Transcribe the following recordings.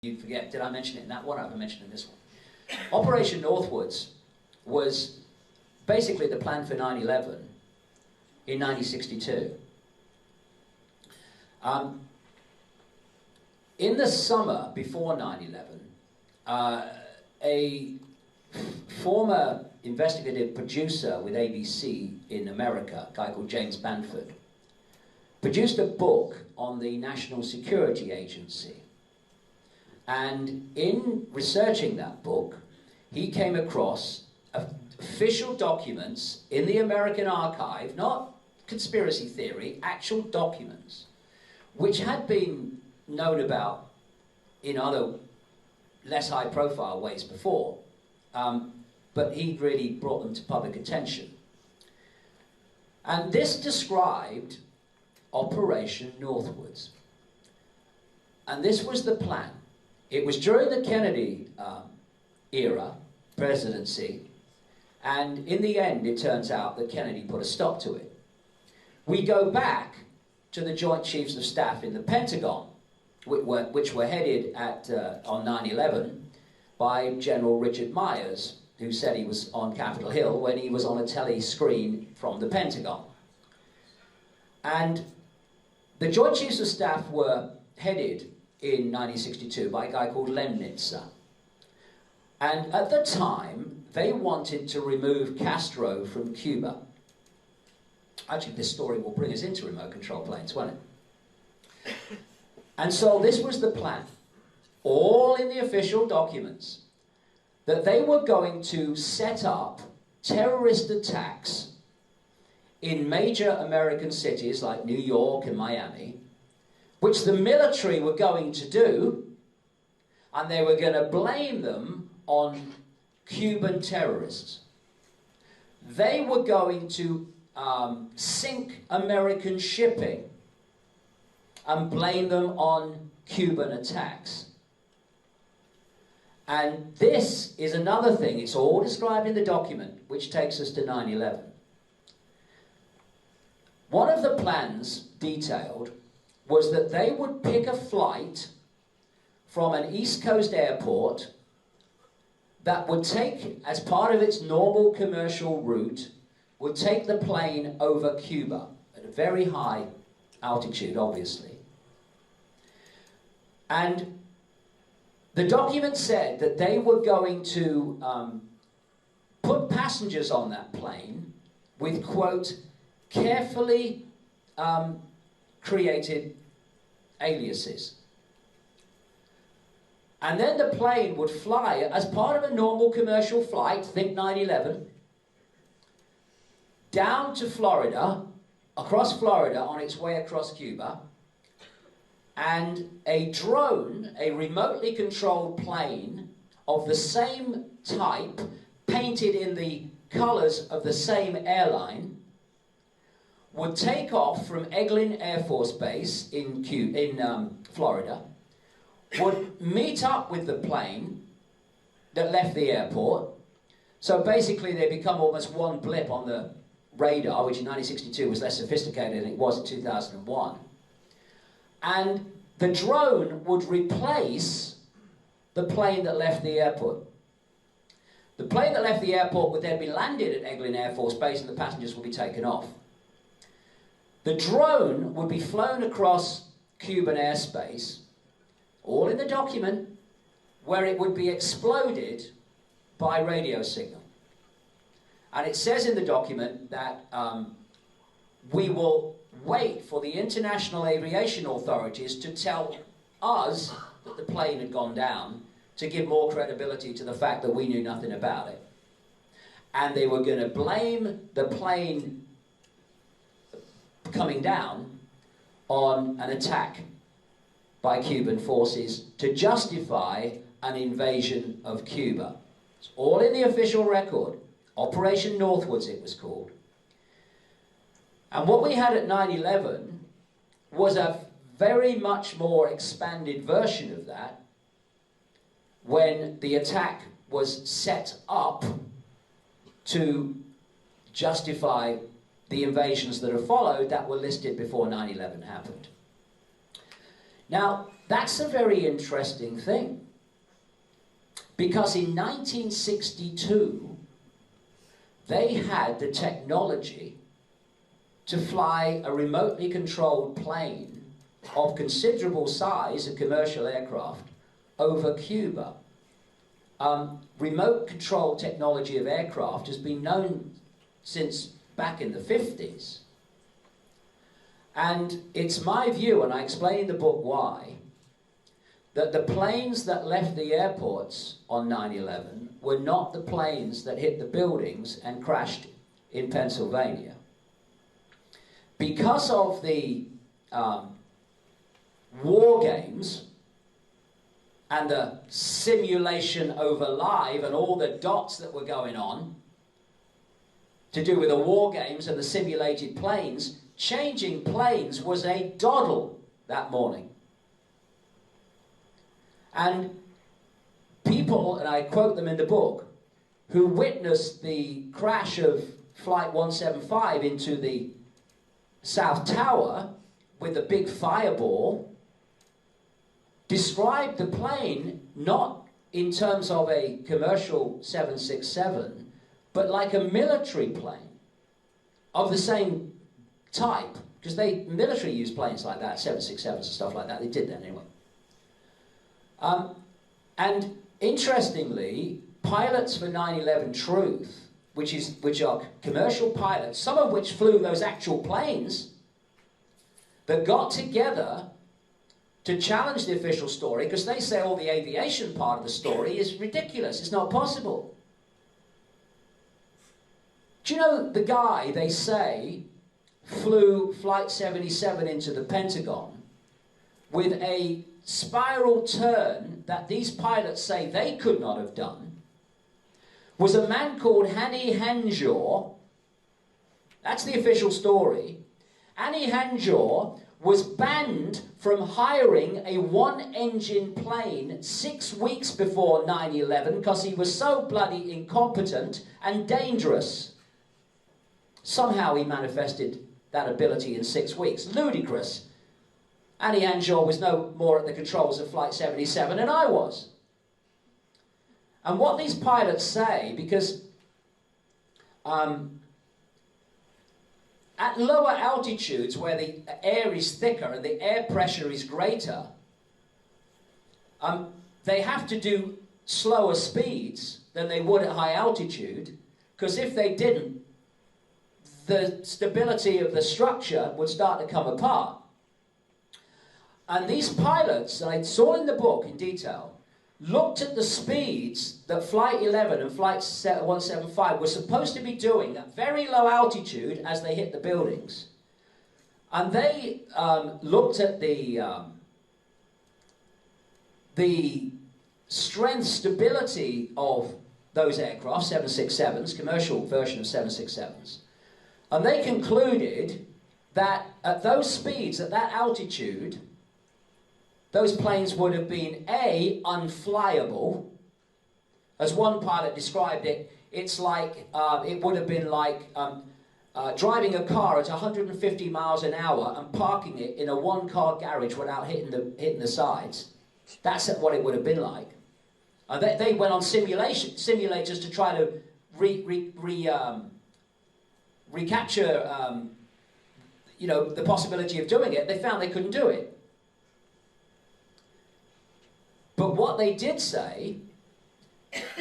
You forget, did I mention it in that one? I haven't mentioned it in this one. Operation Northwoods was basically the plan for 9/11 in 1962. In the summer before 9/11, a former investigative producer with ABC in America, a guy called James Banford, produced a book on the National Security Agency. And in researching that book, he came across official documents in the American archive, not conspiracy theory, actual documents, which had been known about in other less high-profile ways before, but he really brought them to public attention. And this described Operation Northwoods. And this was the plan. It was during the Kennedy era, presidency, and in the end, it turns out that Kennedy put a stop to it. We go back to the Joint Chiefs of Staff in the Pentagon, which were headed at, on 9/11 by General Richard Myers, who said he was on Capitol Hill when he was on a telly screen from the Pentagon. And the Joint Chiefs of Staff were headed in 1962 by a guy called Lemnitzer. And at the time, they wanted to remove Castro from Cuba. Actually, this story will bring us into remote control planes, won't it? And so this was the plan, all in the official documents, that they were going to set up terrorist attacks in major American cities like New York and Miami, which the military were going to do, and they were going to blame them on Cuban terrorists. They were going to sink American shipping and blame them on Cuban attacks. And this is another thing, it's all described in the document, which takes us to 9/11. One of the plans detailed was that they would pick a flight from an East Coast airport that would take, as part of its normal commercial route, would take the plane over Cuba at a very high altitude, obviously. And the document said that they were going to put passengers on that plane with, quote, carefully created aliases. And then the plane would fly as part of a normal commercial flight, think 9/11, down to Florida, across Florida, on its way across Cuba, and a drone, a remotely controlled plane of the same type, painted in the colors of the same airline, would take off from Eglin Air Force Base in Florida, would meet up with the plane that left the airport. So basically they become almost one blip on the radar, which in 1962 was less sophisticated than it was in 2001. And the drone would replace the plane that left the airport. The plane that left the airport would then be landed at Eglin Air Force Base and the passengers would be taken off. The drone would be flown across Cuban airspace, all in the document, where it would be exploded by radio signal. And it says in the document that we will wait for the international aviation authorities to tell us that the plane had gone down to give more credibility to the fact that we knew nothing about it. And they were going to blame the plane coming down on an attack by Cuban forces to justify an invasion of Cuba. It's all in the official record. Operation Northwoods, it was called. And what we had at 9/11 was a very much more expanded version of that, when the attack was set up to justify the invasions that have followed that were listed before 9/11 happened. Now, that's a very interesting thing, because in 1962, they had the technology to fly a remotely controlled plane of considerable size, a commercial aircraft, over Cuba. Remote control technology of aircraft has been known since back in the 50s. And it's my view, and I explain in the book why, that the planes that left the airports on 9/11 were not the planes that hit the buildings and crashed in Pennsylvania. Because of the war games and the simulation over live and all the dots that were going on to do with the war games and the simulated planes, changing planes was a doddle that morning. And people, and I quote them in the book, who witnessed the crash of Flight 175 into the South Tower with the big fireball, described the plane not in terms of a commercial 767, but like a military plane of the same type, because they military used planes like that, 767s and stuff like that. They did that anyway. And interestingly, pilots for 9/11 Truth, which are commercial pilots, some of which flew those actual planes, that got together to challenge the official story, because they say all the aviation part of the story is ridiculous, it's not possible. Do you know the guy, they say, flew Flight 77 into the Pentagon with a spiral turn that these pilots say they could not have done, was a man called Hani Hanjour. That's the official story. Hani Hanjour was banned from hiring a one-engine plane 6 weeks before 9/11 because he was so bloody incompetent and dangerous. Somehow he manifested that ability in 6 weeks. Ludicrous. Hani Hanjour was no more at the controls of Flight 77 than I was. And what these pilots say, because at lower altitudes where the air is thicker and the air pressure is greater, they have to do slower speeds than they would at high altitude, because if they didn't, the stability of the structure would start to come apart. And these pilots, and I saw in the book in detail, looked at the speeds that Flight 11 and Flight 175 were supposed to be doing at very low altitude as they hit the buildings. And they looked at the strength stability of those aircraft, 767s, commercial version of 767s. And they concluded that at those speeds, at that altitude, those planes would have been A, unflyable. As one pilot described it, it's like, it would have been like driving a car at 150 miles an hour and parking it in a one-car garage without hitting the sides. That's what it would have been like. They went on simulators to try to recapture you know, the possibility of doing it. They found they couldn't do it. But what they did say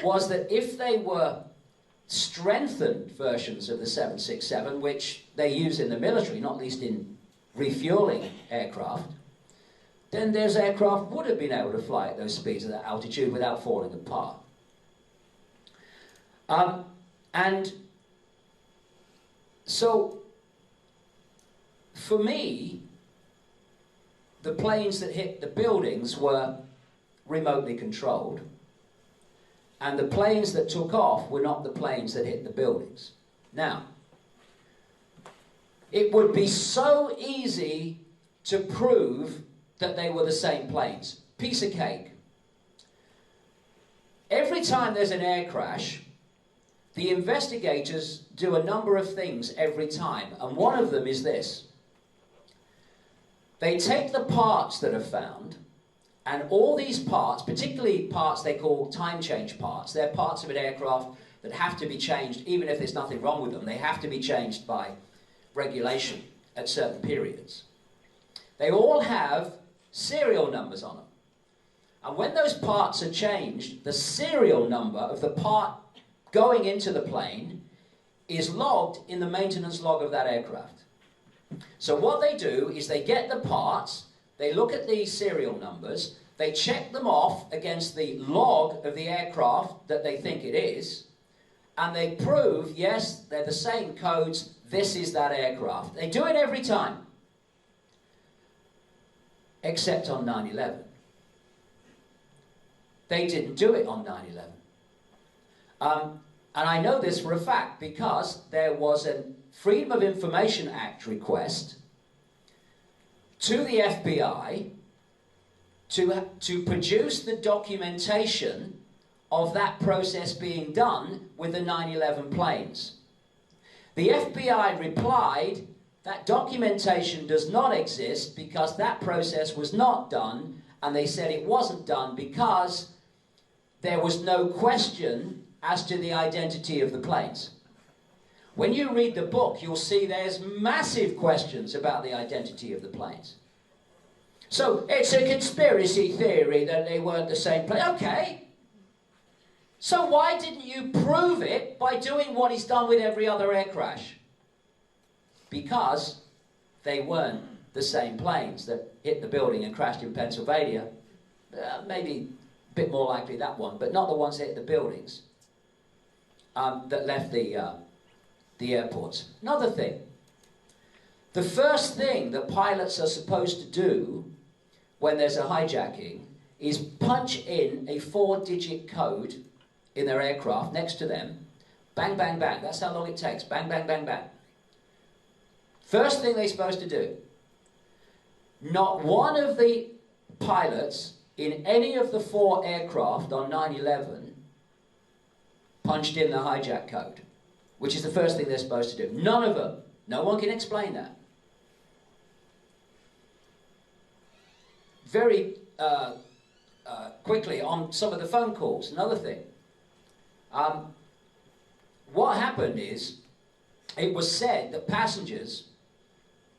was that if they were strengthened versions of the 767, which they use in the military, not least in refueling aircraft, then those aircraft would have been able to fly at those speeds at that altitude without falling apart. And so, for me, the planes that hit the buildings were remotely controlled, and the planes that took off were not the planes that hit the buildings. Now, it would be so easy to prove that they were the same planes. Piece of cake. Every time there's an air crash, the investigators do a number of things every time, and one of them is this. They take the parts that are found, and all these parts, particularly parts they call time change parts, they're parts of an aircraft that have to be changed, even if there's nothing wrong with them, they have to be changed by regulation at certain periods. They all have serial numbers on them. And when those parts are changed, the serial number of the part going into the plane is logged in the maintenance log of that aircraft. So what they do is they get the parts, they look at the serial numbers, they check them off against the log of the aircraft that they think it is, and they prove, yes, they're the same codes, this is that aircraft. They do it every time. Except on 9/11. They didn't do it on 9/11. And I know this for a fact because there was a Freedom of Information Act request to the FBI to produce the documentation of that process being done with the 9/11 planes. The FBI replied, that documentation does not exist because that process was not done, and they said it wasn't done because there was no question as to the identity of the planes. When you read the book, you'll see there's massive questions about the identity of the planes. So it's a conspiracy theory that they weren't the same plane. Okay. So why didn't you prove it by doing what he's done with every other air crash? Because they weren't the same planes that hit the building and crashed in Pennsylvania. Maybe a bit more likely that one, but not the ones that hit the buildings that left the airports. Another thing. The first thing that pilots are supposed to do when there's a hijacking is punch in a 4-digit code in their aircraft next to them. Bang, bang, bang. That's how long it takes. Bang, bang, bang, bang. First thing they're supposed to do. Not one of the pilots in any of the 4 aircraft on 9/11 punched in the hijack code, which is the first thing they're supposed to do. None of them. No one can explain that. Very quickly on some of the phone calls, another thing. What happened is, it was said that passengers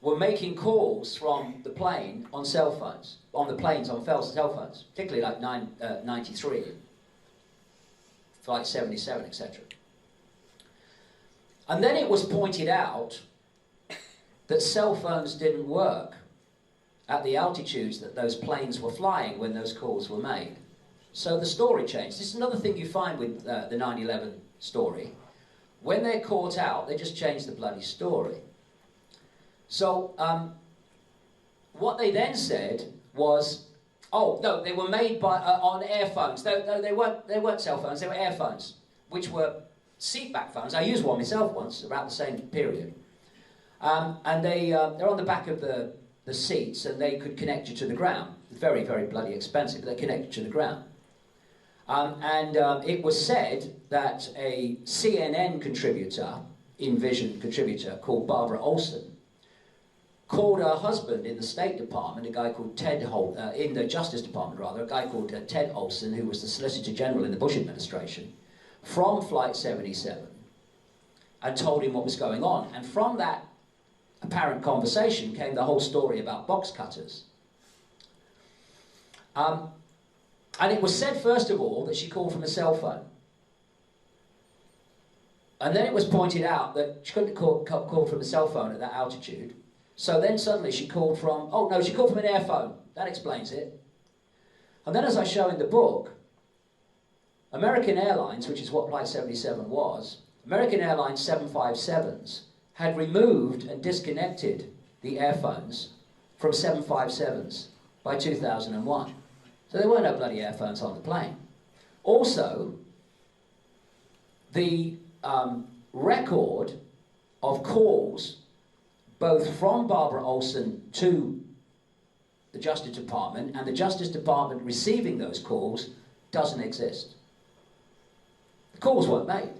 were making calls from the plane on cell phones, on the planes on cell phones, particularly like 93, Flight 77, etc. And then it was pointed out that cell phones didn't work at the altitudes that those planes were flying when those calls were made. So the story changed. This is another thing you find with the 9/11 story. When they're caught out, they just change the bloody story. So what they then said was, oh no, they were made by on airphones. They weren't cell phones. They were airphones, which were seatback phones. I used one myself once, about the same period. And they're on the back of the seats, and they could connect you to the ground. Very, very bloody expensive, but they connect you to the ground. It was said that a CNN contributor, InVision contributor, called Barbara Olson, called her husband in the State Department, a guy called Ted in the Justice Department rather, a guy called Ted Olson, who was the Solicitor General in the Bush administration, from Flight 77, and told him what was going on. And from that apparent conversation came the whole story about box cutters. And it was said, first of all, that she called from a cell phone. And then it was pointed out that she couldn't call from a cell phone at that altitude. So then suddenly she called from, oh no, she called from an airphone. That explains it. And then, as I show in the book, American Airlines, which is what Flight 77 was, American Airlines 757s had removed and disconnected the airphones from 757s by 2001. So there were no bloody airphones on the plane. Also, the record of calls, both from Barbara Olson to the Justice Department and the Justice Department receiving those calls, doesn't exist. The calls weren't made.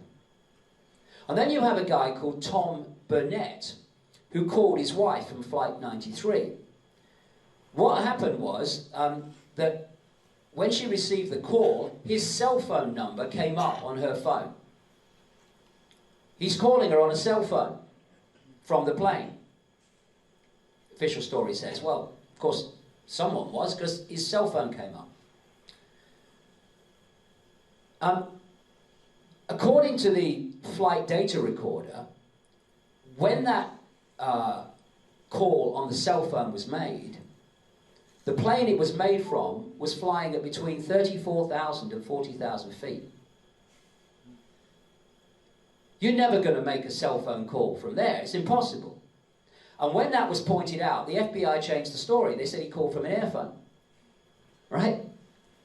And then you have a guy called Tom Burnett, who called his wife from Flight 93. What happened was that when she received the call, his cell phone number came up on her phone. He's calling her on a cell phone from the plane. Official story says, well, of course, someone was, because his cell phone came up. According to the flight data recorder, when that call on the cell phone was made, the plane it was made from was flying at between 34,000 and 40,000 feet. You're never going to make a cell phone call from there. It's impossible. And when that was pointed out, the FBI changed the story. They said he called from an airphone, right?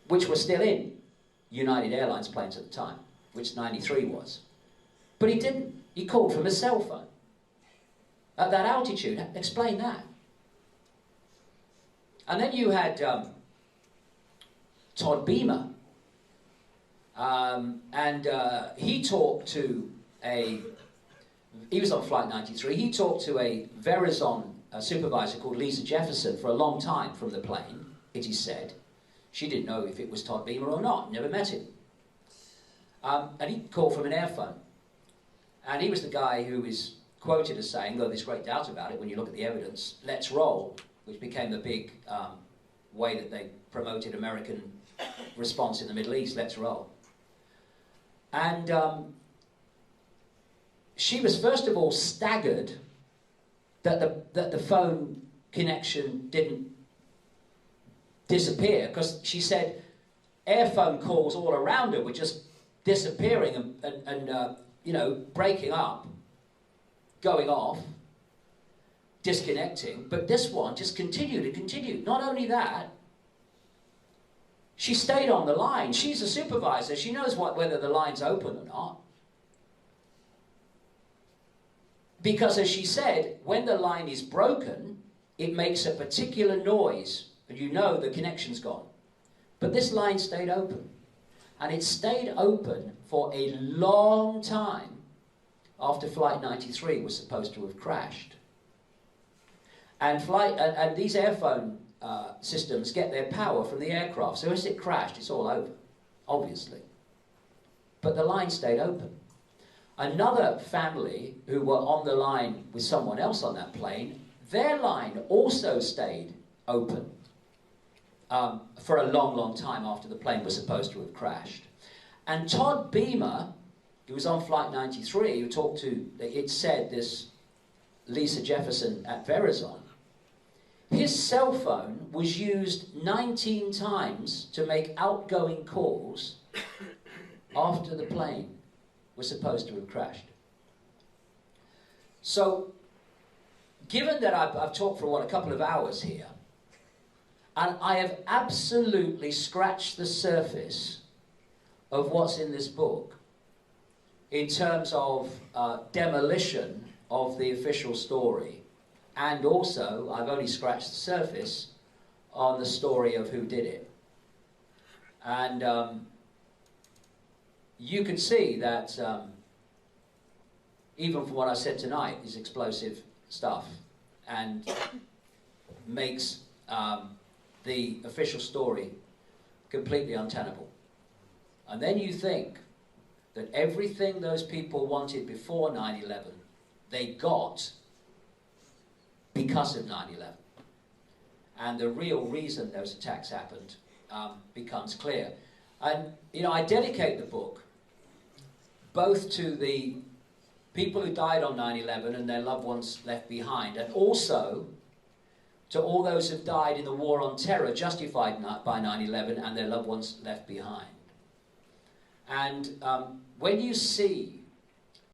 Which was still in United Airlines planes at the time, which 93 was. But he didn't. He called from a cell phone. At that altitude. Explain that. And then you had Todd Beamer. He talked to he was on Flight 93, he talked to a Verizon supervisor called Lisa Jefferson for a long time from the plane, it is said. She didn't know if it was Todd Beamer or not, never met him. And he called from an airphone. And he was the guy who is quoted as saying, though there's great doubt about it when you look at the evidence, "Let's roll," which became the big way that they promoted American response in the Middle East, "Let's roll." And she was first of all staggered that the phone connection didn't disappear, because she said airphone calls all around her were just disappearing and you know, breaking up, going off, disconnecting, but this one just continued and continued. Not only that, she stayed on the line. She's a supervisor. She knows whether the line's open or not. Because as she said, when the line is broken, it makes a particular noise, and you know the connection's gone. But this line stayed open. And it stayed open for a long time after Flight 93 was supposed to have crashed. And these airphone systems get their power from the aircraft. So as it crashed, it's all over, obviously. But the line stayed open. Another family who were on the line with someone else on that plane, their line also stayed open for a long, long time after the plane was supposed to have crashed. And Todd Beamer, who was on Flight 93, who talked to, it said, this Lisa Jefferson at Verizon, his cell phone was used 19 times to make outgoing calls after the plane was supposed to have crashed. So, given that I've talked for, a couple of hours here, and I have absolutely scratched the surface of what's in this book in terms of demolition of the official story, and also I've only scratched the surface on the story of who did it. And you can see that even from what I said tonight is explosive stuff and makes the official story completely untenable. And then you think that everything those people wanted before 9/11, they got because of 9/11. And the real reason those attacks happened becomes clear. And, you know, I dedicate the book both to the people who died on 9/11 and their loved ones left behind, and also to all those who've died in the war on terror justified by 9/11 and their loved ones left behind. And when you see